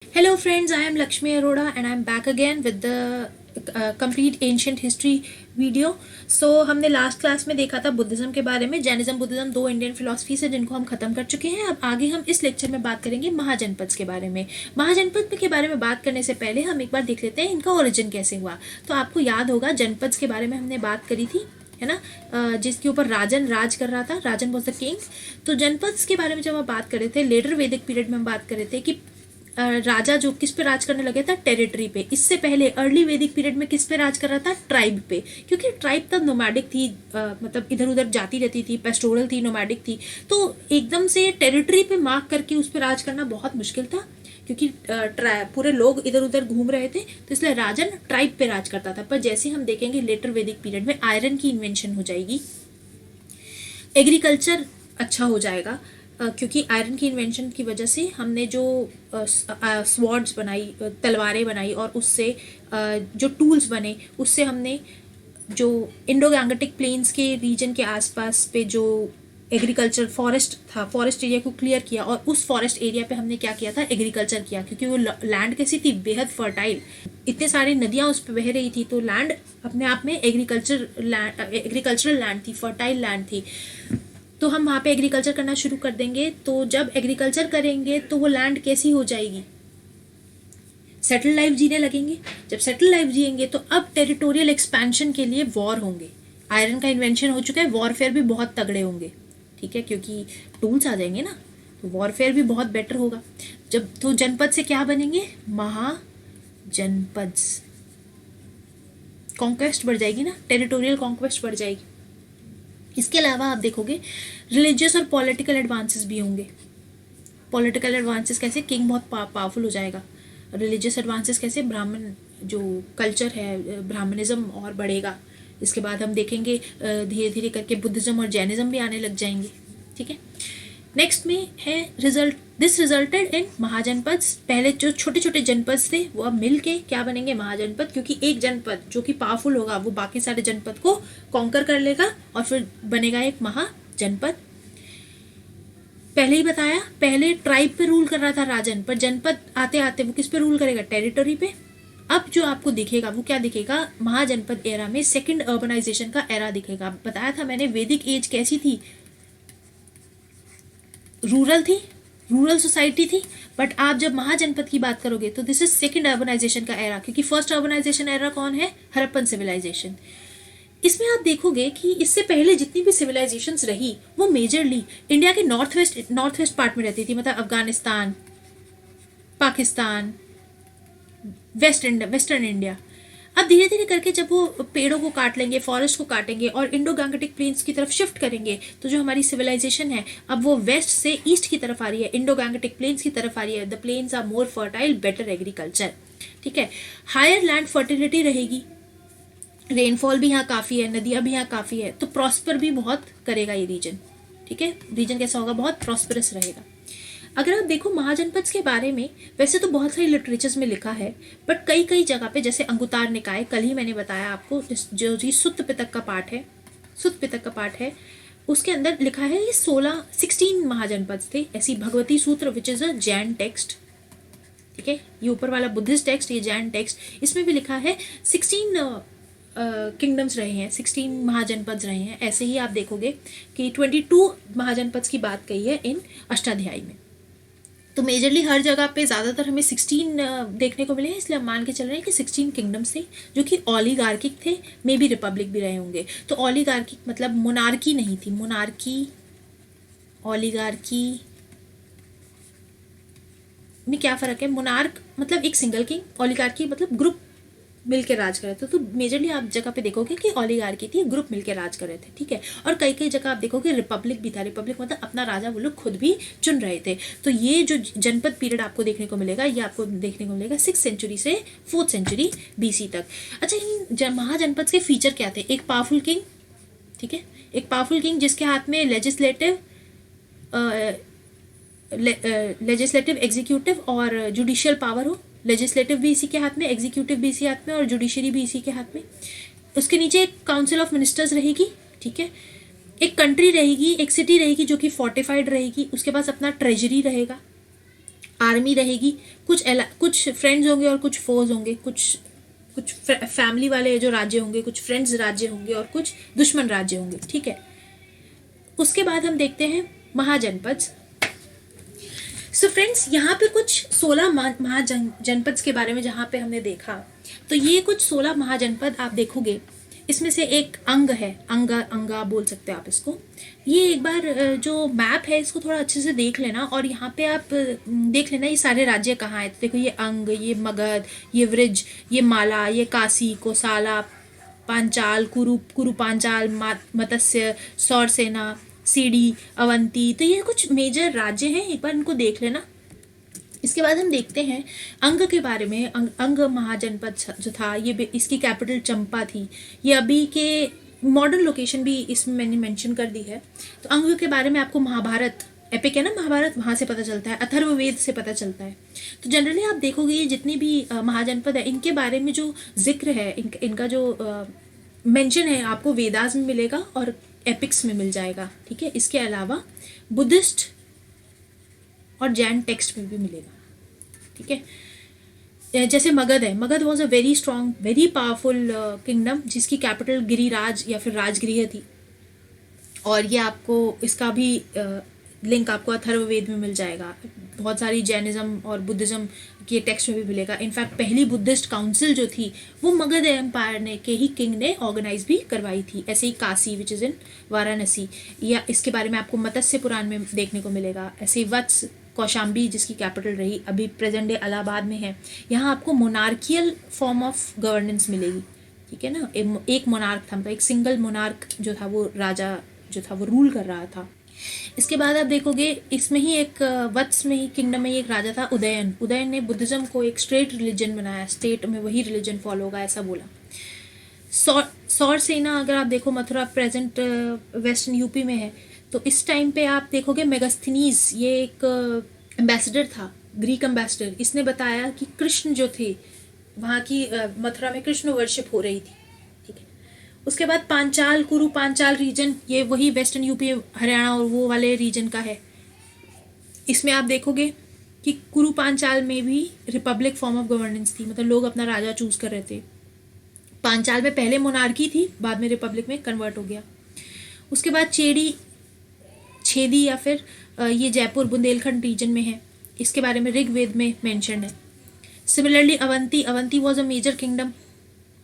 Hello, friends. I am Lakshmi Arora, and I am back again with the complete ancient history video. So हमने last class में देखा था Buddhism के बारे में. जैनिज्म बुद्धिज्म दो इंडियन फिलोसफीज है जिनको हम खत्म कर चुके हैं. अब आगे हम इस लेक्चर में बात करेंगे महाजनपद के बारे में. महाजनपद के बारे में बात करने से पहले हम एक बार देख लेते हैं इनका ओरिजिन कैसे हुआ. तो आपको याद होगा जनपद के बारे में हमने बात करी थी, है ना, जिसके ऊपर राजन राज कर रहा था. राजन वॉज द किंग्स. तो जनपद के बारे में जब हम बात कर रहे थे, लेटर वैदिक पीरियड में हम बात कर रहे थे कि राजा जो किस पे राज करने लगे था, टेरिटरी पे. इससे पहले अर्ली वैदिक पीरियड में किस पे राज कर रहा था, ट्राइब पे. क्योंकि ट्राइब तब नोमैडिक थी, मतलब इधर उधर जाती रहती थी, पेस्टोरल थी, नोमैडिक थी. तो एकदम से टेरिटरी पे मार्क करके उस पर राज करना बहुत मुश्किल था, क्योंकि पूरे लोग इधर उधर घूम रहे थे. तो इसलिए राजन ट्राइब पे राज करता था. पर जैसे हम देखेंगे लेटर वैदिक पीरियड में आयरन की इन्वेंशन हो जाएगी, एग्रीकल्चर अच्छा हो जाएगा, क्योंकि आयरन की इन्वेंशन की वजह से हमने जो स्वॉर्ड्स बनाई, तलवारें बनाई, और उससे जो टूल्स बने, उससे हमने जो इंडो गैंगेटिक प्लेन्स के रीजन के आसपास पे जो एग्रीकल्चर फॉरेस्ट था, फॉरेस्ट एरिया को क्लियर किया, और उस फॉरेस्ट एरिया पे हमने क्या किया था, एग्रीकल्चर किया. क्योंकि वो लैंड कैसी थी, बेहद फर्टाइल, इतने सारी नदियां उस पर बह रही थी. तो लैंड अपने आप में एग्रीकल्चरल लैंड थी, फर्टाइल लैंड थी. तो हम वहाँ पे एग्रीकल्चर करना शुरू कर देंगे. तो जब एग्रीकल्चर करेंगे तो वो लैंड कैसी हो जाएगी, सेटल लाइफ जीने लगेंगे. जब सेटल लाइफ जिएंगे तो अब टेरिटोरियल एक्सपेंशन के लिए वॉर होंगे. आयरन का इन्वेंशन हो चुका है, वॉरफेयर भी बहुत तगड़े होंगे, ठीक है, क्योंकि टूल्स आ जाएंगे ना, तो वॉरफेयर भी बहुत बेटर होगा. जब तो जनपद से क्या बनेंगे, महाजनपद. कॉन्क्वेस्ट बढ़ जाएगी ना, टेरिटोरियल कॉन्क्वेस्ट बढ़ जाएगी. इसके अलावा आप देखोगे रिलीजियस और पॉलिटिकल एडवांसेस भी होंगे. पॉलिटिकल एडवांसेस कैसे, किंग बहुत पावरफुल हो जाएगा. रिलीजियस एडवांसेस कैसे, ब्राह्मण जो कल्चर है, ब्राह्मणिज्म और बढ़ेगा. इसके बाद हम देखेंगे धीरे धीरे करके बुद्धिज्म और जैनिज्म भी आने लग जाएंगे, ठीक है. नेक्स्ट में है result. This resulted in mahajanapada. पहले जो छोटे छोटे जनपद थे वो अब मिल के क्या बनेंगे, महाजनपद. क्योंकि एक जनपद जो कि पावरफुल होगा वो बाकी सारे जनपद को कॉन्कर कर लेगा और फिर बनेगा एक महाजनपद. पहले ही बताया, पहले ट्राइब पे रूल कर रहा था राजन, पर जनपद आते आते वो किस पे रूल करेगा, टेरिटरी पे. अब जो आपको दिखेगा वो क्या दिखेगा, महाजनपद एरा में सेकंड अर्बनाइजेशन का एरा दिखेगा. बताया था मैंने वैदिक एज कैसी थी, रूरल थी, रूरल सोसाइटी थी. बट आप जब महाजनपद की बात करोगे तो दिस इज सेकंड अर्बनाइजेशन का एरा. क्योंकि फर्स्ट अर्बनाइजेशन एरा कौन है, हड़प्पन सिविलाइजेशन. इसमें आप देखोगे कि इससे पहले जितनी भी सिविलाइजेशंस रही वो मेजरली इंडिया के नॉर्थ वेस्ट पार्ट में रहती थी. मतलब अफगानिस्तान, पाकिस्तान, वेस्टर्न इंडिया. अब धीरे धीरे करके जब वो पेड़ों को काट लेंगे, फॉरेस्ट को काटेंगे और इंडो गैंगेटिक प्लेन्स की तरफ शिफ्ट करेंगे, तो जो हमारी सिविलाइजेशन है अब वो वेस्ट से ईस्ट की तरफ आ रही है, इंडो गैंगेटिक प्लेन्स की तरफ आ रही है. The plains are more fertile, better agriculture, ठीक है. हायर लैंड फर्टिलिटी रहेगी, रेनफॉल भी यहाँ काफ़ी है, नदियाँ भी यहाँ काफ़ी है, तो प्रॉस्पर भी बहुत करेगा ये रीजन, ठीक है. रीजन कैसा होगा, बहुत प्रॉस्परस रहेगा. अगर आप देखो महाजनपद के बारे में, वैसे तो बहुत सारी लिटरेचर्स में लिखा है, बट कई कई जगह पे, जैसे अंगुतार निकाय, कल ही मैंने बताया आपको, जो जी सुत्त पितक का पाठ है, सुत्त पितक का पाठ है, उसके अंदर लिखा है ये 16 महाजनपद थे. ऐसी भगवती सूत्र which is a Jain text, ठीक है, ये ऊपर वाला बुद्धिस्ट टेक्स्ट, ये जैन टेक्स्ट, इसमें भी लिखा है 16 किंगडम्स रहे हैं, 16 महाजनपद रहे हैं. ऐसे ही आप देखोगे कि 22 महाजनपद की बात कही है इन अष्टाध्यायी में. तो मेजरली हर जगह पे ज़्यादातर हमें 16 देखने को मिले हैं. इसलिए हम मान के चल रहे हैं कि 16 किंगडम्स थे जो कि ऑलिगार्किक थे, मे बी रिपब्लिक भी रहे होंगे. तो ऑलिगार्किक मतलब मोनार्की नहीं थी, मोनार्की ऑलिगार्की में क्या फ़र्क है. मोनार्क मतलब एक सिंगल किंग, ऑलिगार्की मतलब ग्रुप मिलकर राज कर रहे थे. तो मेजरली आप जगह पे देखोगे कि ऑलिगार्की थी, ग्रुप मिलकर राज कर रहे थे, ठीक है. और कई कई जगह आप देखोगे रिपब्लिक भी था. रिपब्लिक मतलब अपना राजा वो लोग खुद भी चुन रहे थे. तो ये जो जनपद पीरियड आपको देखने को मिलेगा, ये आपको देखने को मिलेगा 6th सेंचुरी से 4th सेंचुरी BC तक. अच्छा, इन महाजनपद के फीचर क्या थे, एक पावरफुल किंग, ठीक है, एक पावरफुल किंग जिसके हाथ में लेजिस्लेटिव एग्जीक्यूटिव और जुडिशियल पावर हो. लेजिस्लेटिव भी इसी के हाथ में, एग्जीक्यूटिव भी इसी हाथ में, और जुडिशरी भी इसी के हाथ में. उसके नीचे एक काउंसिल ऑफ मिनिस्टर्स रहेगी, ठीक है. एक कंट्री रहेगी, एक सिटी रहेगी जो कि फोर्टिफाइड रहेगी. उसके पास अपना ट्रेजरी रहेगा, आर्मी रहेगी, कुछ फ्रेंड्स होंगे और कुछ फोज होंगे, कुछ फैमिली वाले जो राज्य होंगे, कुछ फ्रेंड्स राज्य होंगे और कुछ दुश्मन राज्य होंगे, ठीक है। उसके बाद हम देखते हैं महाजनपद। सो फ्रेंड्स, यहाँ पे कुछ 16 महाजनपद के बारे में जहाँ पे हमने देखा, तो ये कुछ 16 महाजनपद आप देखोगे, इसमें से एक अंग है, अंगा बोल सकते हैं आप इसको। ये एक बार जो मैप है इसको थोड़ा अच्छे से देख लेना, और यहाँ पे आप देख लेना ये सारे राज्य कहाँ हैं। तो देखो ये अंग, ये मगध, ये वृज, ये माला, ये काशी, कोसाला, पांचाल, कुरु पांचाल, मत्स्य, सौरसेना, सीडी, अवंती। तो ये कुछ मेजर राज्य हैं, एक बार इनको देख लेना। इसके बाद हम देखते हैं अंग के बारे में। अंग महाजनपद जो था, ये इसकी कैपिटल चंपा थी। ये अभी के मॉडर्न लोकेशन भी इसमें मैंने मेंशन कर दी है। तो अंग के बारे में आपको महाभारत, एपिक है ना महाभारत, वहाँ से पता चलता है, अथर्ववेद से पता चलता है। तो जनरली आप देखोगे ये जितनी भी महाजनपद है, इनके बारे में जो जिक्र है, इनका जो मेंशन है, आपको वेदास में मिलेगा और एपिक्स में मिल जाएगा, ठीक है। इसके अलावा बुद्धिस्ट और जैन टेक्स्ट में भी मिलेगा, ठीक है। जैसे मगध है, Magadh was a very strong, very powerful kingdom, जिसकी कैपिटल गिरिराज या फिर राजगृह थी। और ये आपको इसका भी लिंक आपको अथर्ववेद में मिल जाएगा। बहुत सारी जैनिज्म और बुद्धिज्म के टेक्स्ट में भी मिलेगा। इनफैक्ट पहली बुद्धिस्ट काउंसिल जो थी वो मगध एम्पायर ने के ही किंग ने ऑर्गेनाइज भी करवाई थी। ऐसे ही Kashi which is in Varanasi, या इसके बारे में आपको मत्स्य पुराण में देखने को मिलेगा। ऐसे ही वत्स, कौशाम्बी जिसकी कैपिटल रही, अभी प्रेजेंट डे इलाहाबाद में है, यहाँ आपको मोनार्कियल फॉर्म ऑफ गवर्नेंस मिलेगी, ठीक है ना। एक मोनार्क था, मतलब एक सिंगल मोनार्क जो था, वो राजा जो था वो रूल कर रहा था। इसके बाद आप देखोगे इसमें ही एक वत्स में ही किंगडम में ही एक राजा था उदयन। उदयन ने बुद्धिज्म को एक स्टेट रिलीजन बनाया, स्टेट में वही रिलीजन फॉलो होगा ऐसा बोला। सौरसेना अगर आप देखो, मथुरा प्रेजेंट वेस्टर्न यूपी में है। तो इस टाइम पे आप देखोगे मेगास्थनीज, ये एक एम्बेसडर था, ग्रीक एम्बेसडर। इसने बताया कि कृष्ण जो थे वहाँ की मथुरा में कृष्ण वर्शिप हो रही थी, ठीक है। उसके बाद पांचाल, कुरु पांचाल रीजन, ये वही वेस्टर्न यूपी, हरियाणा और वो वाले रीजन का है। इसमें आप देखोगे कि कुरु पांचाल में भी रिपब्लिक फॉर्म ऑफ गवर्नेंस थी, मतलब लोग अपना राजा चूज कर रहे थे। पांचाल में पहले मोनार्की थी, बाद में रिपब्लिक में कन्वर्ट हो गया। उसके बाद छेदी या फिर ये जयपुर बुंदेलखंड रीजन में है, इसके बारे में ऋग्वेद में मेंशन है। Similarly Avanti was a major kingdom,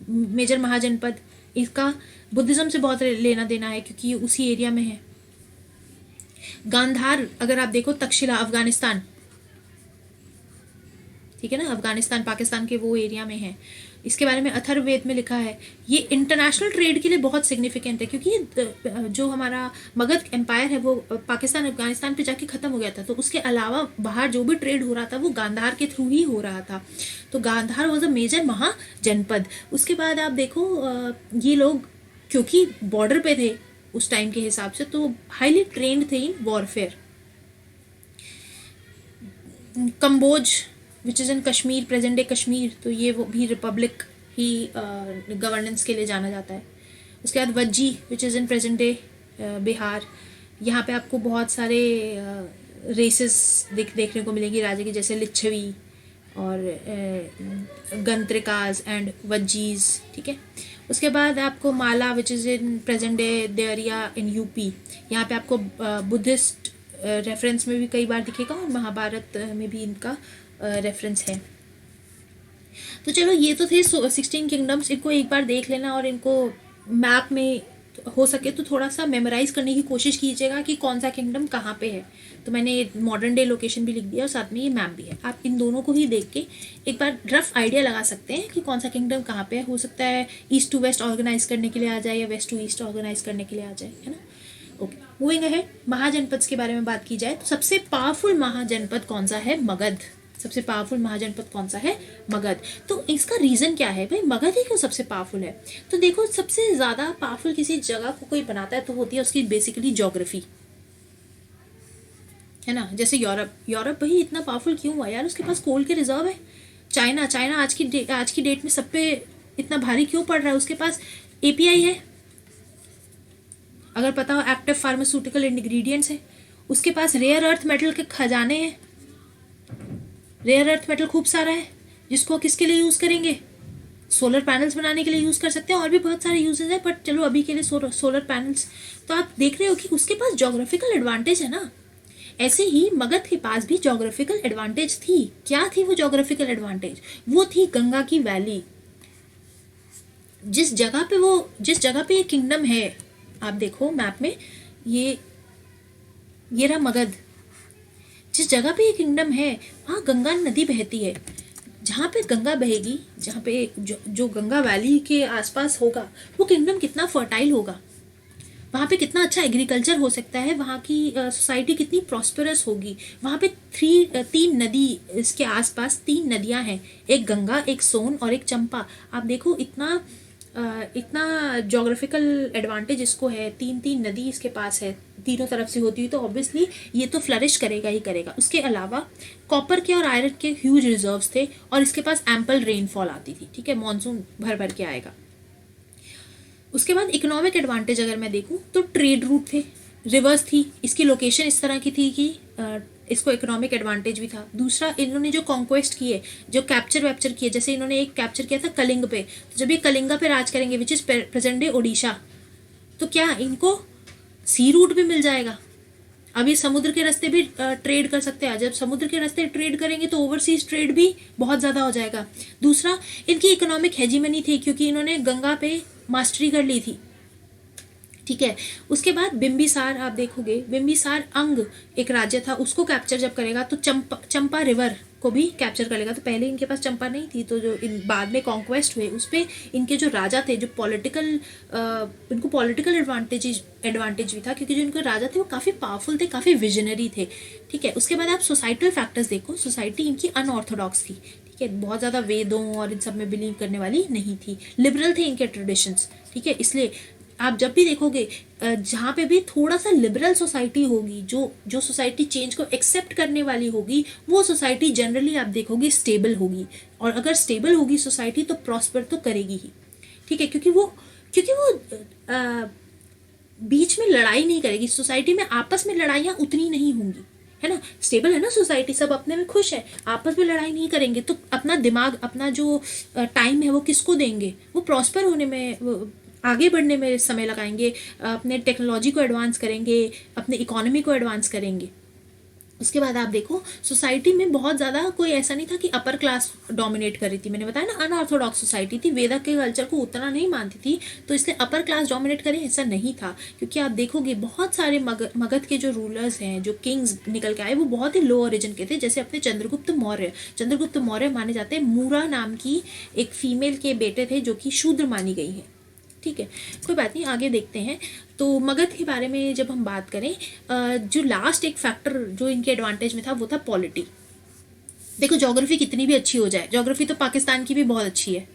major mahajanapada. इसका बुद्धिज्म से बहुत लेना देना है क्योंकि ये उसी एरिया में है। गांधार अगर आप देखो, तक्षशिला अफगानिस्तान, ठीक है ना, अफगानिस्तान पाकिस्तान के वो एरिया में है। इसके बारे में अथर्ववेद में लिखा है। ये इंटरनेशनल ट्रेड के लिए बहुत सिग्निफिकेंट है क्योंकि ये जो हमारा मगध एम्पायर है वो पाकिस्तान अफगानिस्तान पे जाके ख़त्म हो गया था। तो उसके अलावा बाहर जो भी ट्रेड हो रहा था वो गांधार के थ्रू ही हो रहा था। तो गांधार वॉज अ मेजर महाजनपद। उसके बाद आप देखो ये लोग क्योंकि बॉर्डर पे थे उस टाइम के हिसाब से, तो हाईली ट्रेंड थे in warfare. Kamboj which is in Kashmir, present day Kashmir, तो ये वो भी रिपब्लिक ही गवर्नेंस के लिए जाना जाता है। उसके बाद वज्जी विच is in present day Bihar. यहाँ पे आपको बहुत सारे रेसेस देखने को मिलेंगी राजा की, जैसे लिच्छवी और गंत्रिकाज एंड वज्जीज, ठीक है। उसके बाद आपको Malla which is in present day Deoria in UP. यहाँ पे आपको बुद्धिस्ट रेफरेंस में भी कई बार दिखेगा और महाभारत में भी इनका रेफरेंस है। तो चलो ये तो थे 16 किंगडम्स। इनको एक बार देख लेना और इनको मैप में हो सके तो थोड़ा सा मेमोराइज करने की कोशिश कीजिएगा कि कौन सा किंगडम कहाँ पे है। तो मैंने मॉडर्न डे लोकेशन भी लिख दिया और साथ में ये मैप भी है। आप इन दोनों को ही देख के एक बार रफ आइडिया लगा सकते हैं कि कौन सा किंगडम कहाँ पे है। हो सकता है ईस्ट टू वेस्ट ऑर्गेनाइज करने के लिए आ जाए या वेस्ट टू ईस्ट ऑर्गेनाइज करने के लिए आ जाए, है ना। ओके, मूविंग अहेड, महाजनपद के बारे में बात की जाए तो सबसे पावरफुल महाजनपद कौन सा है? मगध। सबसे पावरफुल महाजनपद कौन सा है? मगध। तो इसका रीजन क्या है भाई, मगध ही क्यों सबसे पावरफुल है? तो देखो, सबसे ज्यादा पावरफुल किसी जगह को कोई बनाता है तो होती है उसकी बेसिकली ज्योग्राफी, है ना। जैसे यूरोप भाई इतना पावरफुल क्यों हुआ यार? उसके पास कोल के रिजर्व है। चाइना आज की डेट में सब पे इतना भारी क्यों पड़ रहा है? उसके पास एपीआई है, अगर पता हो, एक्टिव फार्मास्यूटिकल इंग्रेडिएंट्स है। उसके पास रेयर अर्थ मेटल के खजाने हैं, रेयर अर्थ मेटल खूब सारा है, जिसको किसके लिए यूज़ करेंगे, सोलर पैनल्स बनाने के लिए यूज़ कर सकते हैं, और भी बहुत सारे यूजेस है, बट चलो अभी के लिए सोलर पैनल्स। तो आप देख रहे हो कि उसके पास जोग्राफिकल एडवांटेज है ना। ऐसे ही मगध के पास भी जोग्राफिकल एडवांटेज थी। क्या थी वो जोग्राफिकल एडवांटेज? वो थी गंगा की वैली। जिस जगह पे ये किंगडम है, आप देखो मैप में, ये रहा मगध। जिस जगह पे ये किंगडम है वहाँ गंगा नदी बहती है। जहाँ पे गंगा बहेगी, जहाँ पे जो गंगा वैली के आसपास होगा, वो किंगडम कितना फर्टाइल होगा, वहाँ पे कितना अच्छा एग्रीकल्चर हो सकता है, वहाँ की सोसाइटी कितनी प्रॉस्पेरस होगी। वहाँ पे तीन नदी, इसके आसपास 3 नदियाँ हैं, एक गंगा, एक सोन और एक चंपा। आप देखो इतना जोग्राफिकल एडवांटेज इसको है, 3 नदी इसके पास है, तीनों तरफ से होती हुई, तो ऑब्वियसली ये तो फ्लरिश करेगा ही करेगा। उसके अलावा कॉपर के और आयरन के ह्यूज रिजर्व्स थे, और इसके पास एम्पल रेनफॉल आती थी, ठीक है, मानसून भर भर के आएगा। उसके बाद इकोनॉमिक एडवांटेज अगर मैं देखूं तो ट्रेड रूट थे, रिवर्स थी, इसकी लोकेशन इस तरह की थी कि इसको इकोनॉमिक एडवांटेज भी था। दूसरा, इन्होंने जो कॉन्क्वेस्ट किए, जो कैप्चर किए, जैसे इन्होंने एक कैप्चर किया था कलिंग पे, तो जब ये कलिंगा पे राज करेंगे, which is present day Odisha, तो क्या इनको सी रूट भी मिल जाएगा। अब ये समुद्र के रास्ते भी ट्रेड कर सकते हैं। जब समुद्र के रास्ते ट्रेड करेंगे तो ओवरसीज ट्रेड भी बहुत ज़्यादा हो जाएगा। दूसरा, इनकी इकोनॉमिक हेजीमनी थी, क्योंकि इन्होंने गंगा पे मास्टरी कर ली थी, ठीक है। उसके बाद बिम्बिसार, आप देखोगे बिम्बिसार अंग एक राज्य था, उसको कैप्चर जब करेगा तो चंपा रिवर को भी कैप्चर कर लेगा। तो पहले इनके पास चंपा नहीं थी, तो जो बाद में कॉन्क्वेस्ट हुए उस पर इनके जो राजा थे, जो इनको पॉलिटिकल एडवांटेज भी था, क्योंकि जो इनके राजा थे वो काफ़ी पावरफुल थे, काफ़ी विजनरी थे, ठीक है। उसके बाद आप सोसाइटल फैक्टर्स देखो, सोसाइटी इनकी अनऑर्थोडॉक्स थी, ठीक है, बहुत ज़्यादा वेदों और इन सब में बिलीव करने वाली नहीं थी, लिबरल थे इनके ट्रेडिशंस, ठीक है। इसलिए आप जब भी देखोगे जहाँ पे भी थोड़ा सा लिबरल सोसाइटी होगी, जो सोसाइटी चेंज को एक्सेप्ट करने वाली होगी, वो सोसाइटी जनरली आप देखोगे स्टेबल होगी, और अगर स्टेबल होगी सोसाइटी तो प्रॉस्पर तो करेगी ही, ठीक है, क्योंकि वो बीच में लड़ाई नहीं करेगी। सोसाइटी में आपस में लड़ाइयाँ उतनी नहीं होंगी, है ना, स्टेबल है ना सोसाइटी, सब अपने में खुश है, आपस में लड़ाई नहीं करेंगे, तो अपना दिमाग, अपना जो टाइम है वो किसको देंगे, वो प्रॉस्पर होने में, आगे बढ़ने में समय लगाएंगे, अपने टेक्नोलॉजी को एडवांस करेंगे, अपने इकोनॉमी को एडवांस करेंगे। उसके बाद आप देखो सोसाइटी में बहुत ज़्यादा कोई ऐसा नहीं था कि अपर क्लास डोमिनेट कर रही थी, मैंने बताया ना अनऑर्थोडॉक्स सोसाइटी थी, वेदा के कल्चर को उतना नहीं मानती थी, तो इसलिए अपर क्लास डोमिनेट करे ऐसा नहीं था। क्योंकि आप देखोगे बहुत सारे मगध के जो रूलर्स हैं, जो किंग्स निकल के आए, वो बहुत ही लो ओरिजिन के थे। जैसे अपने चंद्रगुप्त मौर्य माने जाते हैं, मूरा नाम की एक फीमेल के बेटे थे, जो कि शूद्र मानी गई है, ठीक है, कोई बात नहीं, आगे देखते हैं। तो मगध के बारे में जब हम बात करें, जो लास्ट एक फैक्टर जो इनके एडवांटेज में था वो था पॉलिटी। देखो ज्योग्राफी कितनी भी अच्छी हो जाए, ज्योग्राफी तो पाकिस्तान की भी बहुत अच्छी है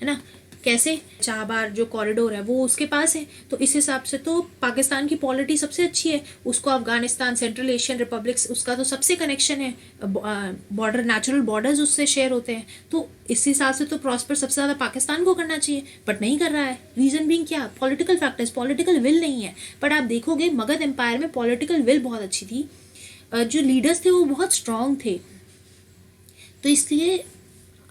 ना, कैसे, चाबार जो कॉरिडोर है वो उसके पास है, तो इस हिसाब से तो पाकिस्तान की पॉलिटी सबसे अच्छी है। उसको अफगानिस्तान, सेंट्रल एशियन रिपब्लिक्स, उसका तो सबसे कनेक्शन है, बॉर्डर, नेचुरल बॉर्डर्स उससे शेयर होते हैं, तो इस हिसाब से तो प्रॉस्पर सबसे ज़्यादा पाकिस्तान को करना चाहिए, बट नहीं कर रहा है। रीज़न बीइंग क्या, पॉलिटिकल फैक्टर्स, पॉलिटिकल विल नहीं है। बट आप देखोगे मगध एम्पायर में पॉलिटिकल विल बहुत अच्छी थी, जो लीडर्स थे वो बहुत स्ट्रांग थे, तो इसलिए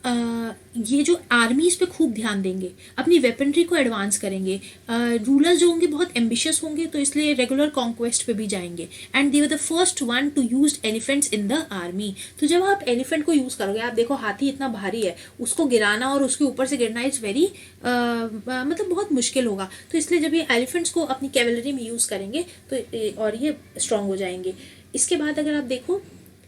ये जो आर्मीज पे खूब ध्यान देंगे, अपनी वेपनरी को एडवांस करेंगे, रूलर्स जो होंगे बहुत एम्बिशियस होंगे, तो इसलिए रेगुलर कॉन्क्वेस्ट पे भी जाएंगे। And they were the first one two use elephants in the army. तो जब आप एलिफेंट को यूज़ करोगे, आप देखो हाथी इतना भारी है, उसको गिराना और उसके ऊपर से गिरना इज़ वेरी मतलब बहुत मुश्किल होगा, तो इसलिए जब ये एलिफेंट्स को अपनी कैवलरी में यूज़ करेंगे तो और ये स्ट्रांग हो जाएंगे। इसके बाद अगर आप देखो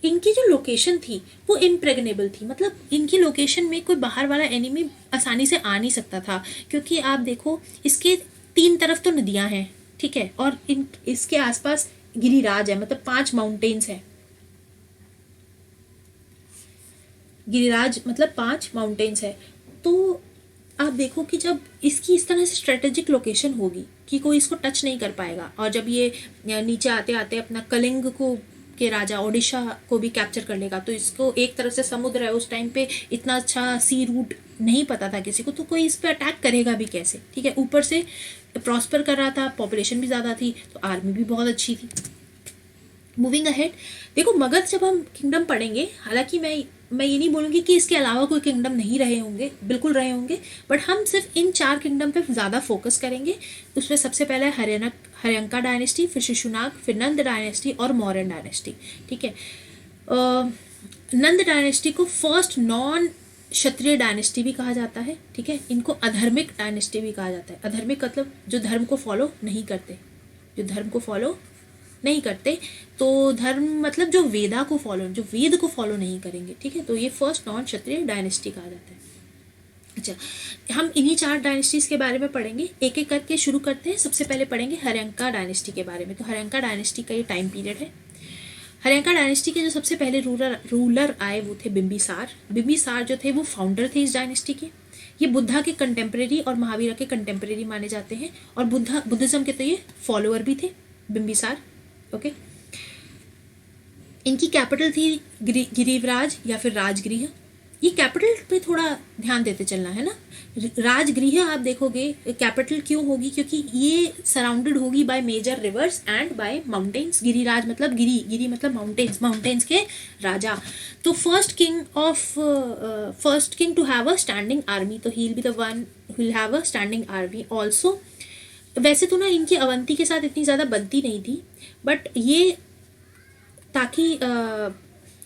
इनकी जो लोकेशन थी वो इम्प्रेगनेबल थी, मतलब इनकी लोकेशन में कोई बाहर वाला एनिमी आसानी से आ नहीं सकता था, क्योंकि आप देखो इसके 3 तरफ तो नदियां हैं, ठीक है, और इसके आसपास गिरिराज है, मतलब 5 माउंटेन्स हैं, गिरिराज मतलब 5 माउंटेन्स है। तो आप देखो कि जब इसकी इस तरह से स्ट्रेटेजिक लोकेशन होगी कि कोई इसको टच नहीं कर पाएगा, और जब ये नीचे आते आते अपना कलिंग को के राजा ओडिशा को भी कैप्चर कर लेगा, तो इसको एक तरफ से समुद्र है, उस टाइम पे इतना अच्छा सी रूट नहीं पता था किसी को, तो कोई इस पर अटैक करेगा भी कैसे, ठीक है। ऊपर से प्रॉस्पर कर रहा था, पॉपुलेशन भी ज़्यादा थी, तो आर्मी भी बहुत अच्छी थी। मूविंग अहेड, देखो मगध जब हम किंगडम पढ़ेंगे, हालांकि मैं ये नहीं बोलूँगी कि इसके अलावा कोई किंगडम नहीं रहे होंगे, बिल्कुल रहे होंगे, बट हम सिर्फ इन 4 किंगडम पे ज़्यादा फोकस करेंगे। उसमें सबसे पहले हर्यंका डायनेस्टी, फिर शिशुनाग, फिर नंद डायनेस्टी और मौर्यन डायनेस्टी। ठीक है, नंद डायनेस्टी को फर्स्ट नॉन क्षत्रिय डायनेस्टी भी कहा जाता है। ठीक है, इनको अधर्मिक डायनेस्टी भी कहा जाता है। अधर्मिक मतलब जो धर्म को फॉलो नहीं करते, जो धर्म को फॉलो नहीं करते, तो धर्म मतलब जो वेदा को फॉलो, जो वेद को फॉलो नहीं करेंगे। ठीक है, तो ये फर्स्ट नॉन क्षत्रिय डायनेस्टी कहा जाता है। अच्छा, हम इन्हीं 4 डायनेस्टीज के बारे में पढ़ेंगे, एक एक करके शुरू करते हैं। सबसे पहले पढ़ेंगे हर्यंका डायनेस्टी के बारे में। तो हर्यंका डायनेस्टी का ये टाइम पीरियड है। हर्यंका डायनेस्टी के जो सबसे पहले रूलर आए वो थे बिम्बिसार। बिम्बिसार जो थे वो फाउंडर थे इस डायनेस्टी के। ये बुद्धा के कंटेम्प्रेरी और महावीरा के कंटेम्प्रेरी माने जाते हैं, और बुद्धिज्म के तो ये फॉलोअर भी थे बिम्बिसार। ओके, इनकी कैपिटल थी गिरिवराज या फिर राजगृह। ये कैपिटल पे थोड़ा ध्यान देते चलना है ना। राजगृह आप देखोगे कैपिटल क्यों होगी, क्योंकि ये सराउंडेड होगी by major rivers and by mountains. Giriraj मतलब गिरी मतलब माउंटेन्स, माउंटेन्स के राजा। तो first king to have a standing army, तो he will be the one who will have a standing army also. वैसे तो ना इनकी अवंती के साथ इतनी ज़्यादा बनती नहीं थी, बट ये ताकि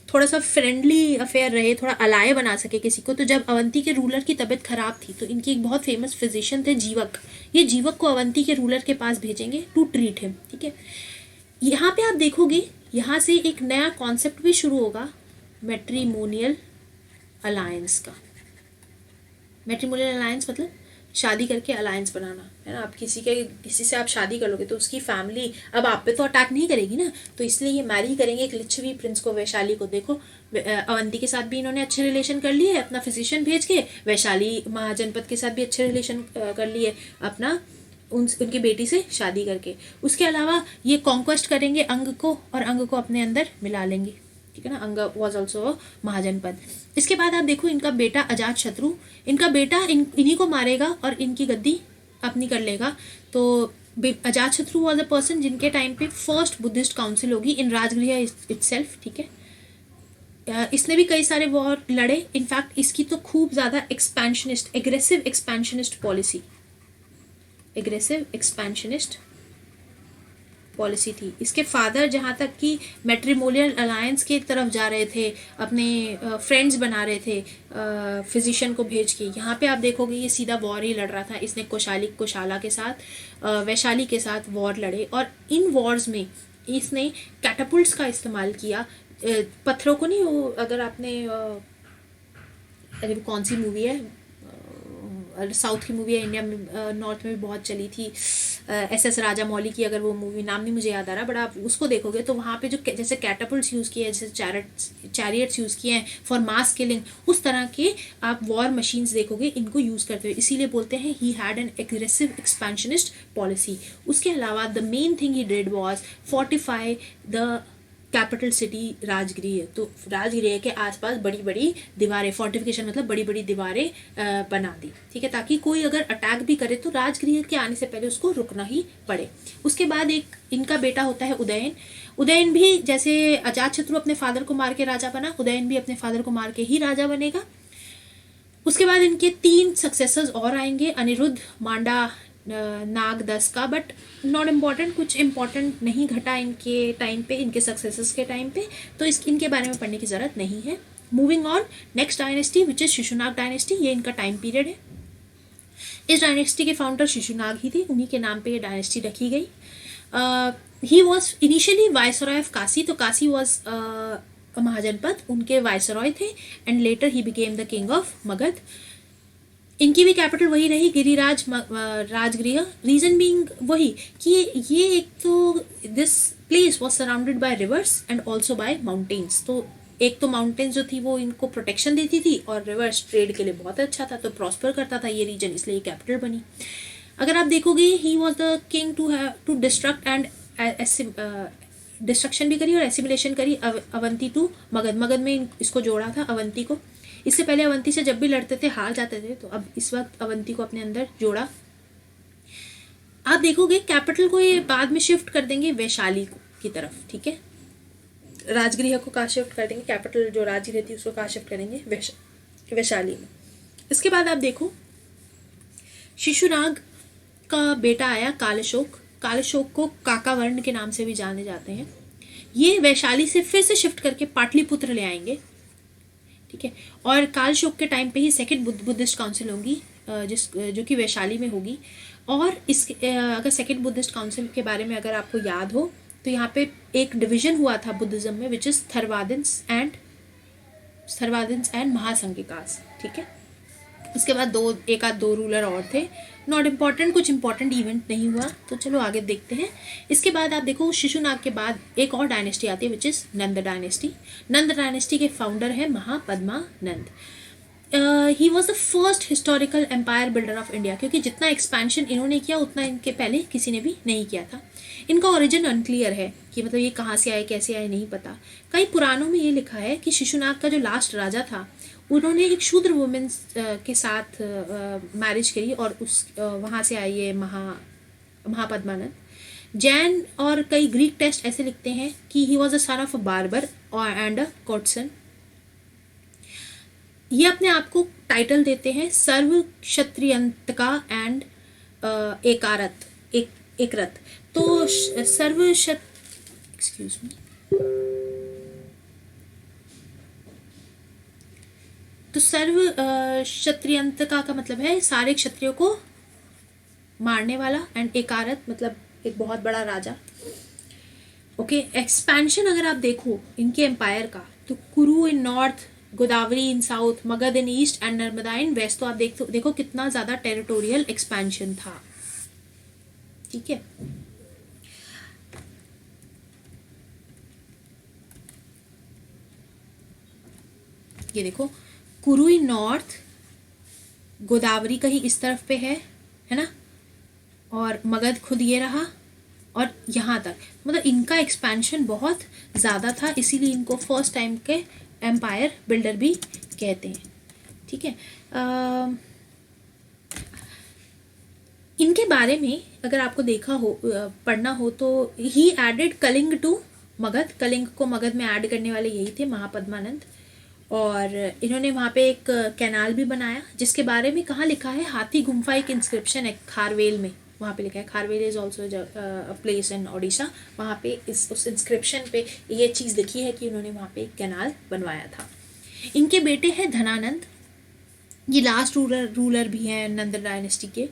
थोड़ा सा फ्रेंडली अफेयर रहे, थोड़ा अलाय बना सके किसी को, तो जब अवंती के रूलर की तबीयत खराब थी तो इनकी एक बहुत फेमस फिजिशियन थे जीवक। ये जीवक को अवंती के रूलर के पास भेजेंगे टू ट्रीट हिम। ठीक है, यहाँ पे आप देखोगे यहाँ से एक नया कॉन्सेप्ट भी शुरू होगा, मैट्रिमोनियल अलायंस का। मैट्रिमोनियल अलायंस मतलब शादी करके अलायंस बनाना, है ना। आप किसी से आप शादी कर लोगे तो उसकी फैमिली अब आप पे तो अटैक नहीं करेगी ना, तो इसलिए ये मैरी करेंगे एक लिच्छवी प्रिंस को, वैशाली को। देखो अवंती के साथ भी इन्होंने अच्छे रिलेशन कर लिए अपना फिजिशियन भेज के, वैशाली महाजनपद के साथ भी अच्छे रिलेशन कर लिए अपना उनकी बेटी से शादी करके। उसके अलावा ये कॉन्क्वेस्ट करेंगे अंग को, और अंग को अपने अंदर मिला लेंगे। ठीक है ना, अंग वॉज ऑल्सो महाजनपद। इसके बाद आप देखो इनका बेटा अजात शत्रु, इनका बेटा इन्हीं को मारेगा और इनकी गद्दी अपनी कर लेगा। तो अजात शत्रु वॉज अ पर्सन जिनके टाइम पे फर्स्ट बुद्धिस्ट काउंसिल होगी इन राजगृह इटसेल्फ। ठीक है, इसने भी कई सारे वॉर लड़े। इनफैक्ट इसकी तो खूब ज़्यादा एग्रेसिव एक्सपेंशनिस्ट पॉलिसी थी। इसके फादर जहाँ तक कि मैट्रिमोनियल अलायंस की तरफ जा रहे थे, अपने फ्रेंड्स बना रहे थे फिजिशियन को भेज के। यहाँ पे आप देखोगे ये सीधा वॉर ही लड़ रहा था। इसने कोशाला के साथ, वैशाली के साथ वॉर लड़े, और इन वॉर्स में इसने कैटापुल्ट्स का इस्तेमाल किया। पत्थरों को नहीं, वो अगर आपने अरे कौन सी मूवी है, साउथ की मूवी है, इंडिया में नॉर्थ में भी बहुत चली थी, SS राजा मौली की, अगर वो मूवी नाम नहीं मुझे याद आ रहा, बट आप उसको देखोगे तो वहाँ पे जो जैसे कैटापुल्ट्स यूज़ किए हैं, जैसे चैरियट्स यूज़ किए हैं फॉर मास किलिंग, उस तरह के आप वॉर मशीन्स देखोगे इनको यूज़ करते हुए। इसीलिए बोलते हैं he had an aggressive expansionist policy. उसके अलावा the main thing he did was fortify the capital city Rajgriha. तो राजगृह के आसपास बड़ी बड़ी दीवारें, फोर्टिफिकेशन मतलब बड़ी बड़ी दीवारें बना दी। ठीक है, ताकि कोई अगर अटैक भी करे तो राजगृह के आने से पहले उसको रुकना ही पड़े। उसके बाद एक इनका बेटा होता है उदयन। उदयन भी जैसे अजातशत्रु अपने फादर को मार के राजा बना, उदयन भी अपने फादर को मार के ही राजा बनेगा। उसके बाद इनके 3 सक्सेसर्स और आएंगे, अनिरुद्ध, मांडा, नाग 10 का, बट नॉट इम्पॉर्टेंट, कुछ इम्पॉर्टेंट नहीं घटा इनके टाइम पे, इनके सक्सेसर्स के टाइम पे, तो इनके बारे में पढ़ने की ज़रूरत नहीं है। Moving on, next dynasty which is Shishunaga dynasty. ये इनका टाइम पीरियड है। इस डायनेस्टी के फाउंडर शिशुनाग ही थे, उन्हीं के नाम पे ये डायनेस्टी रखी गई। He was initially viceroy of Kashi, तो काशी वॉज महाजनपद, उनके वायसरॉय थे, and later he became the king of Magadh. इनकी भी कैपिटल वही रही, गिरिराज राजगृह। रीजन बीइंग वही कि ये एक तो this place was surrounded by rivers and also by mountains. तो एक तो माउंटेन्स जो थी वो इनको प्रोटेक्शन देती थी, और रिवर्स ट्रेड के लिए बहुत अच्छा था, तो प्रॉस्पर करता था ये रीजन, इसलिए कैपिटल बनी। अगर आप देखोगे he was the king to destruct and destruction भी करी और एसिमिलेशन करी अवंती टू मगध। मगध में इसको जोड़ा था अवंती को। इससे पहले अवंती से जब भी लड़ते थे हार जाते थे, तो अब इस वक्त अवंती को अपने अंदर जोड़ा। आप देखोगे कैपिटल को ये बाद में शिफ्ट कर देंगे वैशाली की तरफ। ठीक है, राजगृह को कहाँ शिफ्ट कर देंगे, कैपिटल जो राजगृह थी उसको कहाँ शिफ्ट करेंगे, वैशाली में। इसके बाद आप देखो शिशुनाग का बेटा आया कालशोक। कालशोक को काकावर्ण के नाम से भी जाने जाते हैं। ये वैशाली से फिर से शिफ्ट करके पाटलिपुत्र ले आएंगे, ठीक है। और कालशोक के टाइम पे ही सेकंड बुद्धिस्ट काउंसिल होगी, जो कि वैशाली में होगी। और इस अगर सेकंड बुद्धिस्ट काउंसिल के बारे में अगर आपको याद हो तो यहाँ पे एक डिवीजन हुआ था बुद्धिज्म में, विच इज थरवादिन्स एंड महासंघिकास, ठीक है। उसके बाद एक आध दो रूलर और थे, नॉट इम्पॉर्टेंट, कुछ इंपॉर्टेंट इवेंट नहीं हुआ। तो चलो आगे देखते हैं। इसके बाद आप देखो शिशुनाग के बाद एक और डायनेस्टी आती है which is Nanda dynasty. Nanda dynasty के फाउंडर है Mahapadmananda. He was the first historical empire builder of India, क्योंकि जितना एक्सपेंशन इन्होंने किया उतना इनके पहले किसी ने भी नहीं किया था। इनका ओरिजिन अनक्लियर है कि मतलब ये कहाँ से आए कैसे आए नहीं पता। कई पुराणों में ये लिखा है कि शिशुनाग का जो लास्ट राजा था उन्होंने एक शूद्र वुमेन के साथ मैरिज करी और वहाँ से आई ये महापद्मानंद। जैन और कई ग्रीक टेक्स्ट ऐसे लिखते हैं कि he was a son of a barber and a courtesan. ये अपने आप को टाइटल देते हैं सर्व क्षत्रियंतका एंड एकरत। तो एक्सक्यूज मी, तो सर्व क्षत्रियंतका का मतलब है सारे क्षत्रियों को मारने वाला, एंड एकारत मतलब एक बहुत बड़ा राजा। ओके, एक्सपेंशन अगर आप देखो इनके एम्पायर का तो Kuru in north, Godavari in south, Magadha in east and Narmada in west. तो आप देखो कितना ज्यादा टेरिटोरियल एक्सपेंशन था, ठीक है। ये देखो कुरु इन नॉर्थ, गोदावरी कहीं इस तरफ पे है ना, और मगध खुद ये रहा और यहाँ तक, मतलब इनका एक्सपेंशन बहुत ज़्यादा था, इसीलिए इनको फर्स्ट टाइम के एम्पायर बिल्डर भी कहते हैं, ठीक है। इनके बारे में अगर आपको पढ़ना हो तो ही एडेड कलिंग टू मगध। कलिंग को मगध में ऐड करने वाले यही थे महापद्मानंद। और इन्होंने वहाँ पे एक कैनाल भी बनाया जिसके बारे में कहाँ लिखा है, हाथी गुम्फा एक इंस्क्रिप्शन है खारवेल में, वहाँ पे लिखा है। Kharavela is also a place in Odisha. वहाँ पे उस इंस्क्रिप्शन पे ये चीज़ लिखी है कि उन्होंने वहाँ पे एक कैनाल बनवाया था। इनके बेटे हैं धनानंद, ये लास्ट रूलर भी हैं नंद डायनेस्टी के।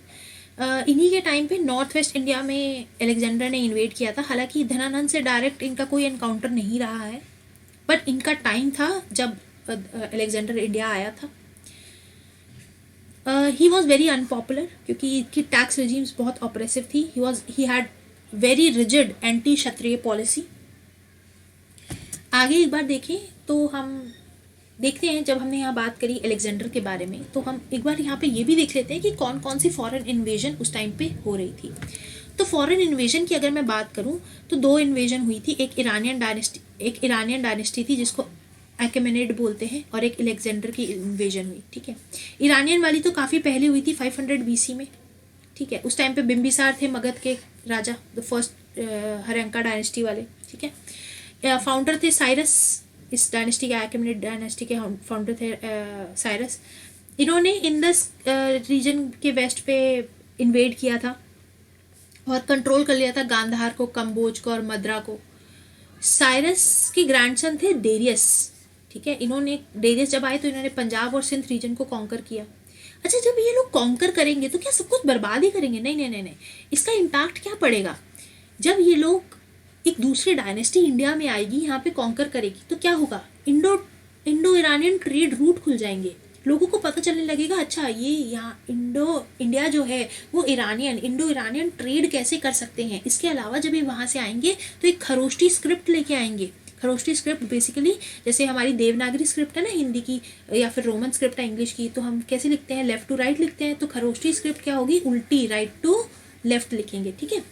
इन्हीं के टाइम पे नॉर्थ वेस्ट इंडिया में अलेक्जेंडर ने इन्वेड किया था। हालांकि धनानंद से डायरेक्ट इनका कोई एनकाउंटर नहीं रहा है, बट इनका टाइम था जब अलेक्जेंडर इंडिया आया था। ही वॉज वेरी अनपॉपुलर क्योंकि इनकी टैक्स रेजिम्स बहुत ऑपरेसिव थी। He had very rigid anti Kshatriya policy. आगे एक बार देखें तो हम देखते हैं, जब हमने यहाँ बात करी अलेक्जेंडर के बारे में तो हम एक बार यहाँ पे ये भी देख लेते हैं कि कौन कौन सी फॉरेन इन्वेजन उस टाइम पे हो रही थी। तो फॉरेन इन्वेजन की अगर मैं बात करूँ तो दो इन्वेजन हुई थी। एक इरानियन डायनेस्टी थी जिसको अकेमेनिड बोलते हैं, और एक अलेक्जेंडर की इन्वेजन हुई, ठीक है। इरानियन वाली तो काफ़ी पहले हुई थी 500 BC में, ठीक है। उस टाइम पे बिम्बिसार थे मगध के राजा, द फर्स्ट हर्यंका डायनेस्टी वाले, ठीक है। फाउंडर थे साइरस, इस डायनेस्टी के अकेमेनिड डायनेस्टी के फाउंडर थे साइरस। इन्होंने इंडस रीजन के वेस्ट पे इन्वेड किया था और कंट्रोल कर लिया था गांधार को, कंबोज को और मद्रा को। साइरस के ग्रैंडसन थे डेरियस, ठीक है। डेरियस जब आए तो इन्होंने पंजाब और सिंध रीजन को कॉन्कर किया। अच्छा, जब ये लोग कॉन्कर करेंगे तो क्या सब कुछ बर्बाद ही करेंगे? नहीं नहीं नहीं नहीं, इसका इम्पैक्ट क्या पड़ेगा? जब ये लोग एक दूसरी डायनेस्टी इंडिया में आएगी, यहाँ पे कॉन्कर करेगी, तो क्या होगा? इंडो ईरानियन ट्रेड रूट खुल जाएंगे। लोगों को पता चलने लगेगा, अच्छा ये यहाँ इंडिया जो है वो इंडो ईरानियन ट्रेड कैसे कर सकते हैं। इसके अलावा जब ये वहाँ से आएंगे तो एक खरोष्टी स्क्रिप्ट लेके आएंगे। खरोष्टी स्क्रिप्ट बेसिकली जैसे हमारी देवनागरी स्क्रिप्ट है ना हिंदी की, या फिर रोमन स्क्रिप्ट है इंग्लिश की, तो हम कैसे लिखते हैं? लेफ्ट टू राइट लिखते हैं। तो खरोष्टी स्क्रिप्ट क्या होगी? उल्टी, राइट टू लेफ्ट लिखेंगे, ठीक है।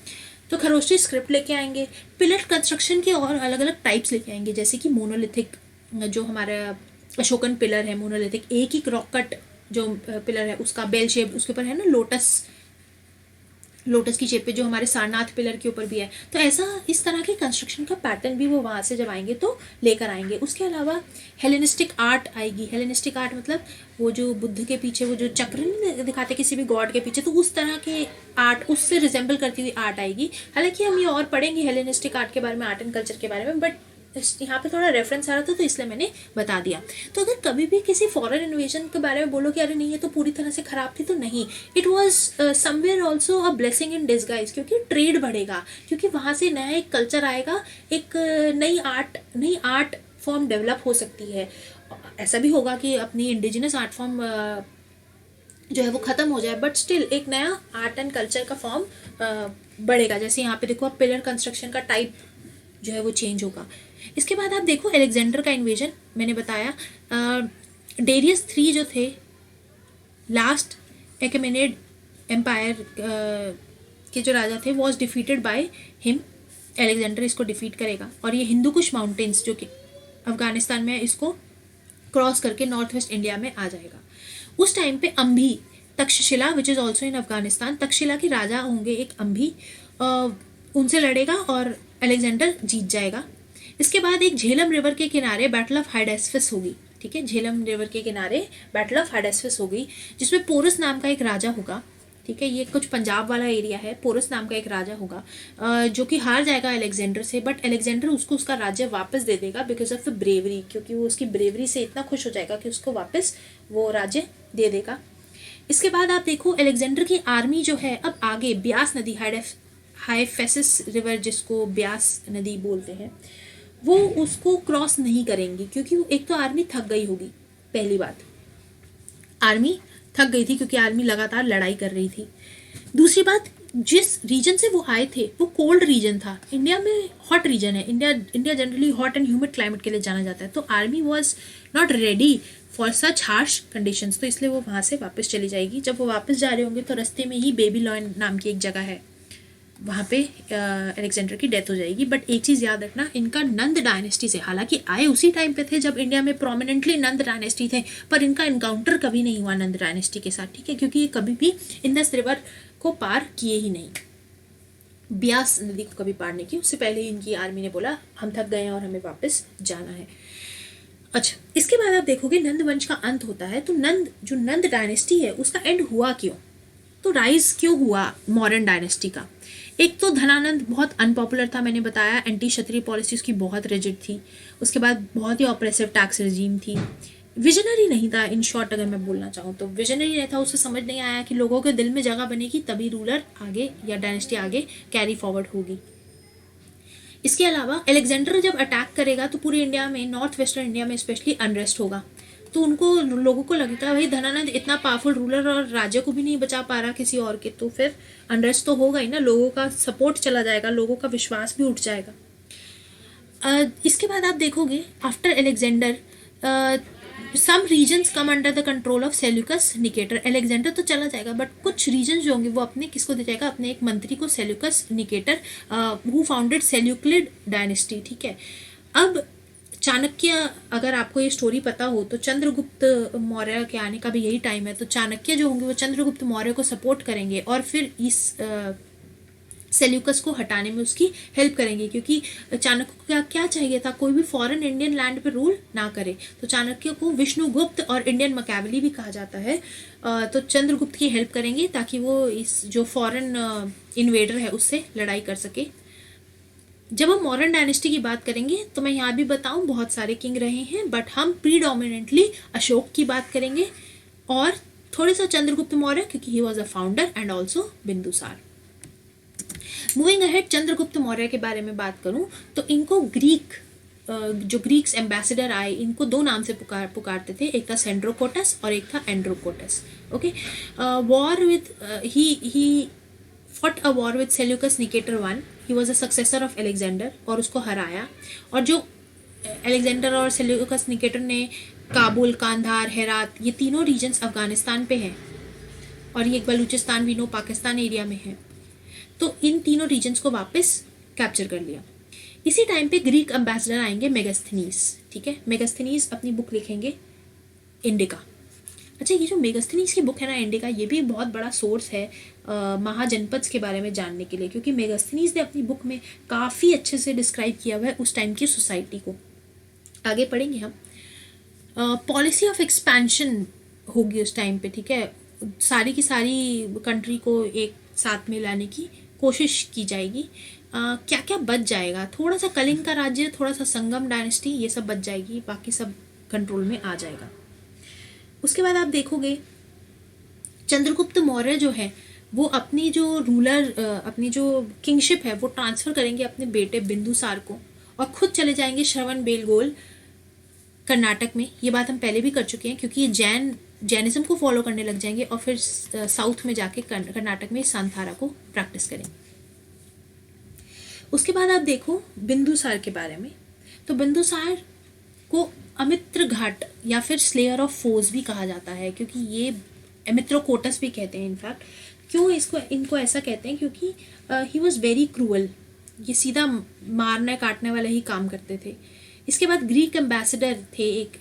तो खरोष्टी स्क्रिप्ट लेके आएंगे। पिलर कंस्ट्रक्शन के और अलग अलग टाइप्स लेके आएंगे, जैसे कि मोनोलिथिक, जो हमारा अशोकन पिलर है मोनोलिथिक, एक ही रॉक कट जो पिलर है उसका बेल शेप, उसके ऊपर है ना लोटस लोटस की शेप पे, जो हमारे सारनाथ पिलर के ऊपर भी है। तो ऐसा इस तरह के कंस्ट्रक्शन का पैटर्न भी वो वहाँ से जब आएंगे तो लेकर आएंगे। उसके अलावा हेलेनिस्टिक आर्ट आएगी। हेलेनिस्टिक आर्ट मतलब वो जो बुद्ध के पीछे वो जो चक्र नहीं दिखाते किसी भी गॉड के पीछे, तो उस तरह के आर्ट, उससे रिजेंबल करती हुई आर्ट आएगी। हालांकि हम ये और पढ़ेंगे हेलेनिस्टिक आर्ट के बारे में, आर्ट एंड कल्चर के बारे में, बट यहाँ पे थोड़ा रेफरेंस आ रहा था तो इसलिए मैंने बता दिया। तो अगर कभी भी किसी फॉरेन इन्वेजन के बारे में बोलो कि अरे नहीं ये तो पूरी तरह से खराब थी, तो नहीं, it was somewhere also a blessing in disguise, क्योंकि ट्रेड बढ़ेगा, क्योंकि वहाँ से नया एक कल्चर आएगा, एक नई आर्ट फॉर्म डेवलप हो सकती है। ऐसा भी होगा कि अपनी इंडिजिनस आर्ट फॉर्म जो है वो ख़त्म हो जाए, बट स्टिल एक नया आर्ट एंड कल्चर का फॉर्म बढ़ेगा। जैसे यहाँ पे देखो आप पिलर कंस्ट्रक्शन का टाइप जो है वो चेंज होगा। इसके बाद आप देखो अलेक्जेंडर का इन्वेजन, मैंने बताया डेरियस 3 जो थे लास्ट एकेमेनिड एम्पायर के जो राजा थे, was defeated by him. Alexander इसको डिफीट करेगा और ये हिंदू कुश माउंटेन्स जो कि अफगानिस्तान में है, इसको क्रॉस करके नॉर्थ वेस्ट इंडिया में आ जाएगा। उस टाइम पे Ambhi Taxila which is also in Afghanistan, Taxila के राजा होंगे एक अंभी, उनसे लड़ेगा और अलेक्जेंडर जीत जाएगा। इसके बाद एक झेलम रिवर के किनारे बैटल ऑफ हाइडेस्फिस होगी। ठीक है, झेलम रिवर के किनारे बैटल ऑफ हाइडेस्फिस होगी, जिसमें पोरस नाम का एक राजा होगा। ठीक है, ये कुछ पंजाब वाला एरिया है। पोरस नाम का एक राजा होगा जो कि हार जाएगा अलेक्जेंडर से, बट अलेक्जेंडर उसको उसका राज्य वापस दे देगा बिकॉज ऑफ द ब्रेवरी, क्योंकि वो उसकी ब्रेवरी से इतना खुश हो जाएगा कि उसको वापस वो राज्य दे देगा। इसके बाद आप देखो अलेक्जेंडर की आर्मी जो है अब आगे ब्यास नदी, हाइफेसिस रिवर जिसको ब्यास नदी बोलते हैं, वो उसको क्रॉस नहीं करेंगी, क्योंकि एक तो आर्मी थक गई होगी। पहली बात, आर्मी थक गई थी क्योंकि आर्मी लगातार लड़ाई कर रही थी। दूसरी बात, जिस रीजन से वो आए थे वो कोल्ड रीजन था। इंडिया में हॉट रीजन है, India generally hot and humid climate के लिए जाना जाता है, तो army was not ready for such harsh conditions, तो इसलिए वो वहाँ से वापस चली जाएगी। जब वो वापस जा रहे होंगे तो रास्ते में ही बेबीलोन नाम की एक जगह है, वहाँ पे अलेक्जेंडर की डेथ हो जाएगी। बट एक चीज़ याद रखना, इनका नंद डायनेस्टी से, हालांकि आए उसी टाइम पे थे जब इंडिया में प्रोमिनेंटली नंद डायनेस्टी थे, पर इनका इनकाउंटर कभी नहीं हुआ नंद डायनेस्टी के साथ। ठीक है, क्योंकि ये कभी भी इंदस रिवर को पार किए ही नहीं, ब्यास नदी को कभी पार नहीं की। उससे पहले ही इनकी आर्मी ने बोला हम थक गए हैं और हमें वापस जाना है। अच्छा, इसके बाद आप देखोगे नंद वंश का अंत होता है, तो नंद डायनेस्टी है उसका एंड हुआ क्यों, तो राइज क्यों हुआ मौर्यन डायनेस्टी का। एक तो धनानंद बहुत अनपॉपुलर था, मैंने बताया, एंटी क्षत्रिय पॉलिसी उसकी बहुत रिजिड थी। उसके बाद बहुत ही ऑपरेसिव टैक्स रिजीम थी, विजनरी नहीं था। इन शॉर्ट अगर मैं बोलना चाहूँ तो विजनरी नहीं था, उसे समझ नहीं आया कि लोगों के दिल में जगह बनेगी तभी रूलर आगे या डायनेस्टी आगे कैरी फॉरवर्ड होगी। इसके अलावा अलेक्जेंडर जब अटैक करेगा तो पूरे इंडिया में, नॉर्थ वेस्टर्न इंडिया में स्पेशली अनरेस्ट होगा। तो उनको, लोगों को लगता भाई धनानंद इतना पावरफुल रूलर और राज्य को भी नहीं बचा पा रहा किसी और के, तो फिर अनरेस्ट तो होगा ही ना, लोगों का सपोर्ट चला जाएगा, लोगों का विश्वास भी उठ जाएगा। इसके बाद आप देखोगे after Alexander some regions come under the control of Seleucus Nicator. Alexander तो चला जाएगा बट कुछ रीजन जो होंगे वो अपने किसको दे जाएगा, अपने एक मंत्री को, Seleucus Nicator, who founded Seleucid dynasty. ठीक है, अब चाणक्य, अगर आपको ये स्टोरी पता हो तो चंद्रगुप्त मौर्य के आने का भी यही टाइम है, तो चाणक्य जो होंगे वो चंद्रगुप्त मौर्य को सपोर्ट करेंगे और फिर इस सेल्यूकस को हटाने में उसकी हेल्प करेंगे, क्योंकि चाणक्य को क्या चाहिए था, कोई भी फॉरेन इंडियन लैंड पे रूल ना करे। तो चाणक्य को विष्णुगुप्त और इंडियन मकैवली भी कहा जाता है। तो चंद्रगुप्त की हेल्प करेंगे ताकि वो इस जो फॉरेन इन्वेडर है उससे लड़ाई कर सके। जब हम मॉडर्न डायनेस्टी की बात करेंगे तो मैं यहाँ भी बताऊँ बहुत सारे किंग रहे हैं, बट हम प्रीडोमिनेंटली अशोक की बात करेंगे और थोड़े सा चंद्रगुप्त मौर्य, क्योंकि he was a founder, and also Bindusara. Moving ahead, Chandragupta Maurya के बारे में बात करूं तो इनको जो ग्रीक्स एम्बेसडर आए, इनको दो नाम से पुकारते थे, एक था सेंड्रोकोटस और एक था Androcottus. Okay, war with he fought a war with Seleucus Nicator one, he was a successor of Alexander, और उसको हराया। और जो अलेक्जेंडर और सेल्यूकस निकेटर ने काबुल, कांधार, हेरात, ये तीनों रीजन्स अफगानिस्तान पे हैं और ये बलूचिस्तान भी नो पाकिस्तान एरिया में है, तो इन तीनों रीजन्स को वापस कैप्चर कर लिया। इसी टाइम पे ग्रीक एम्बेसडर आएंगे मेगास्थनीज। ठीक है, मेगास्थनीज अपनी बुक लिखेंगे इंडिका। अच्छा, ये जो मेगास्थनीज की बुक है ना इंडिका, ये भी बहुत बड़ा सोर्स है महाजनपद के बारे में जानने के लिए, क्योंकि मेगास्थनीज ने अपनी बुक में काफ़ी अच्छे से डिस्क्राइब किया हुआ है उस टाइम की सोसाइटी को। आगे पढ़ेंगे हम। पॉलिसी ऑफ एक्सपेंशन होगी उस टाइम पे, ठीक है, सारी की सारी कंट्री को एक साथ में लाने की कोशिश की जाएगी। क्या क्या बच जाएगा, थोड़ा सा कलिंग का राज्य, थोड़ा सा संगम डायनेस्टी, ये सब बच जाएगी, बाकी सब कंट्रोल में आ जाएगा। उसके बाद आप देखोगे चंद्रगुप्त मौर्य जो है वो अपनी जो अपनी जो किंगशिप है वो ट्रांसफर करेंगे अपने बेटे बिंदुसार को, और खुद चले जाएंगे श्रवण बेलगोल कर्नाटक में। ये बात हम पहले भी कर चुके हैं, क्योंकि ये जैनिज्म को फॉलो करने लग जाएंगे और फिर साउथ में जाके कर्नाटक में सांथारा को प्रैक्टिस करेंगे। उसके बाद आप देखो बिंदुसार के बारे में, तो बिंदुसार को अमित्र घाट या फिर स्लेयर ऑफ फोर्स भी कहा जाता है, क्योंकि ये एमित्रोकोटस भी कहते हैं इनफैक्ट। क्यों इनको ऐसा कहते हैं, क्योंकि ही वॉज वेरी क्रूअल, ये सीधा मारने काटने वाला ही काम करते थे। इसके बाद ग्रीक एम्बेसडर थे एक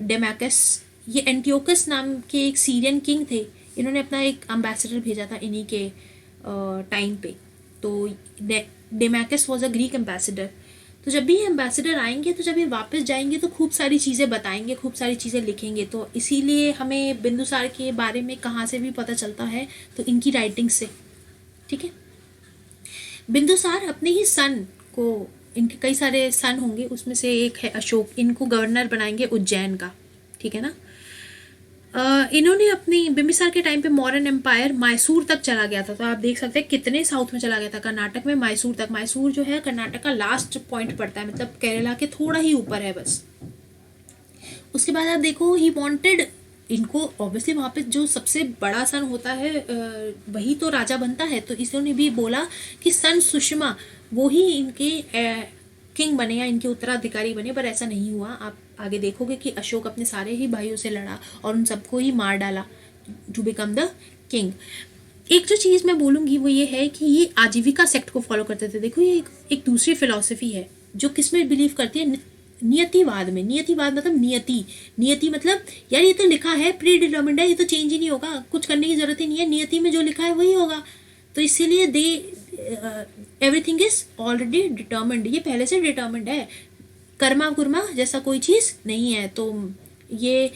डेमाकस, ये एंटियोकस नाम के एक सीरियन किंग थे, इन्होंने अपना एक एम्बेसडर भेजा था इन्हीं के टाइम पे। तो डेमाकस वॉज अ ग्रीक एम्बेसडर। तो जब भी ये एम्बेसडर आएंगे, तो जब ये वापस जाएंगे तो खूब सारी चीज़ें बताएंगे, खूब सारी चीज़ें लिखेंगे। तो इसीलिए हमें बिंदुसार के बारे में कहाँ से भी पता चलता है, तो इनकी राइटिंग से, ठीक है। बिंदुसार अपने ही सन को, इनके कई सारे सन होंगे, उसमें से एक है अशोक, इनको गवर्नर बनाएंगे उज्जैन का, ठीक है ना। इन्होंने अपनी बिंबिसार के टाइम पे मॉडर्न एम्पायर मैसूर तक चला गया था। तो आप देख सकते हैं कितने साउथ में चला गया था, कर्नाटक में मैसूर तक। मैसूर जो है कर्नाटक का लास्ट पॉइंट पड़ता है, मतलब केरला के थोड़ा ही ऊपर है बस। उसके बाद आप देखो ही वांटेड, इनको ऑब्वियसली वहाँ पे जो सबसे बड़ा सन होता है वही तो राजा बनता है, तो इसने भी बोला कि सन सुषमा वो ही इनके किंग बने या इनके उत्तराधिकारी बने, पर ऐसा नहीं हुआ। आप आगे देखोगे कि अशोक अपने सारे ही भाइयों से लड़ा और उन सबको ही मार डाला टू बिकम द किंग। एक जो चीज़ मैं बोलूँगी वो ये है कि ये आजीविका सेक्ट को फॉलो करते थे। देखो ये एक दूसरी फिलॉसफी है जो किसमें बिलीव करती है, नियतिवाद में। नियतिवाद मतलब नियति मतलब यार ये तो लिखा है, प्री डिटर्मिन्ड है, ये तो चेंज ही नहीं होगा, कुछ करने की जरूरत ही नहीं है, नियति में जो लिखा है वही होगा। तो इसीलिए एवरीथिंग इज ऑलरेडी डिटर्मिन्ड, ये पहले से डिटर्मिन्ड है, कर्मा कुर्मा जैसा कोई चीज़ नहीं है। तो ये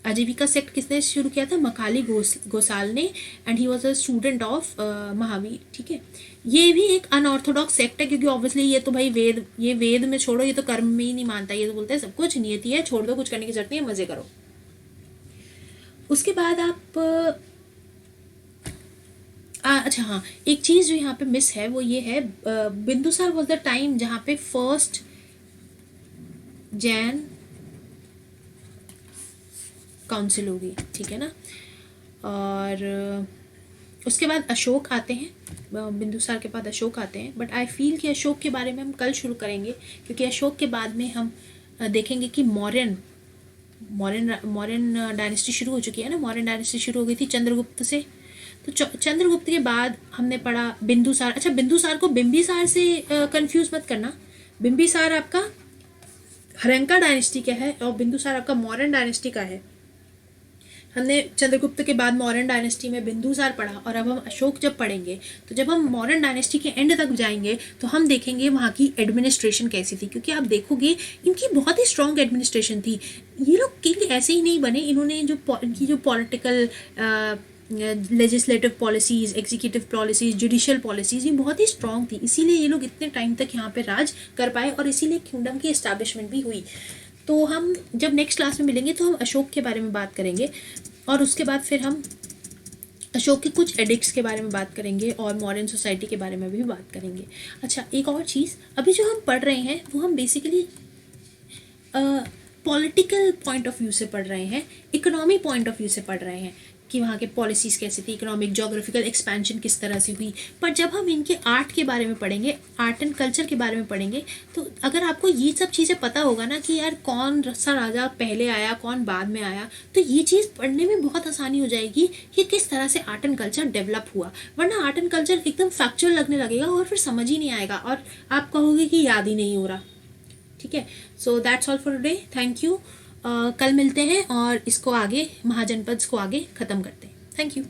आजीविका सेक्ट किसने शुरू किया था, मकाली घोसाल ने, and he was a student of Mahavir, ठीक है। ये भी एक अनऑर्थोडॉक्स सेक्ट है, क्योंकि ऑब्वियसली ये तो भाई वेद में छोड़ो, ये तो कर्म में ही नहीं मानता, ये तो बोलता है सब कुछ नियति है, छोड़ दो, कुछ करने की जरूरत नहीं है, मजे करो। उसके बाद आप अच्छा हाँ, एक चीज़ जो यहाँ पे मिस है वो ये है, बिंदुसार वॉज द टाइम जहाँ पे फर्स्ट जैन काउंसिल होगी, ठीक है ना। और उसके बाद अशोक आते हैं, बिंदुसार के बाद अशोक आते हैं, बट आई फील कि अशोक के बारे में हम कल शुरू करेंगे, क्योंकि अशोक के बाद में हम देखेंगे कि मौर्यन डायनेस्टी शुरू हो चुकी है ना। मौर्यन डायनेस्टी शुरू हो गई थी चंद्रगुप्त से, तो चंद्रगुप्त के बाद हमने पढ़ा बिंदुसार। अच्छा, बिंदुसार को बिंबिसार से कंफ्यूज मत करना, बिंबिसार आपका हरंका डायनेस्टी का है और बिंदुसार आपका मौर्यन डायनेस्टी का है। हमने चंद्रगुप्त के बाद मौर्यन डायनेस्टी में बिंदुसार पढ़ा, और अब हम अशोक जब पढ़ेंगे तो जब हम मौर्यन डायनेस्टी के एंड तक जाएंगे तो हम देखेंगे वहाँ की एडमिनिस्ट्रेशन कैसी थी, क्योंकि आप देखोगे इनकी बहुत ही स्ट्रॉन्ग एडमिनिस्ट्रेशन थी। ये लोग के लिए ऐसे ही नहीं बने, इन्होंने इनकी जो political legislative policies, executive policies, judicial policies, ये बहुत ही स्ट्रॉन्ग थी, इसीलिए ये लोग इतने टाइम तक यहाँ पे राज कर पाए और इसीलिए किंगडम की एस्टैब्लिशमेंट भी हुई। तो हम जब नेक्स्ट क्लास में मिलेंगे तो हम अशोक के बारे में बात करेंगे, और उसके बाद फिर हम अशोक के कुछ एडिक्ट्स के बारे में बात करेंगे और मॉडर्न सोसाइटी के बारे में भी बात करेंगे। अच्छा, एक और चीज़, अभी जो हम पढ़ रहे हैं वो हम basically political point of view से पढ़ रहे हैं, इकोनॉमी पॉइंट ऑफ व्यू से पढ़ रहे हैं कि वहाँ के पॉलिसीज़ कैसी थी, इकोनॉमिक जोग्राफिकल एक्सपेंशन किस तरह से हुई। पर जब हम इनके आर्ट के बारे में पढ़ेंगे, आर्ट एंड कल्चर के बारे में पढ़ेंगे, तो अगर आपको ये सब चीज़ें पता होगा ना कि यार कौन सा राजा पहले आया, कौन बाद में आया, तो ये चीज़ पढ़ने में बहुत आसानी हो जाएगी कि किस तरह से आर्ट एंड कल्चर डेवलप हुआ। वरना आर्ट एंड कल्चर एकदम फैक्चुअल लगने लगेगा और फिर समझ ही नहीं आएगा और आप कहोगे कि याद ही नहीं हो रहा, ठीक है। So that's all for today, thank you. कल मिलते हैं और इसको आगे महाजनपद को आगे ख़त्म करते हैं। Thank you.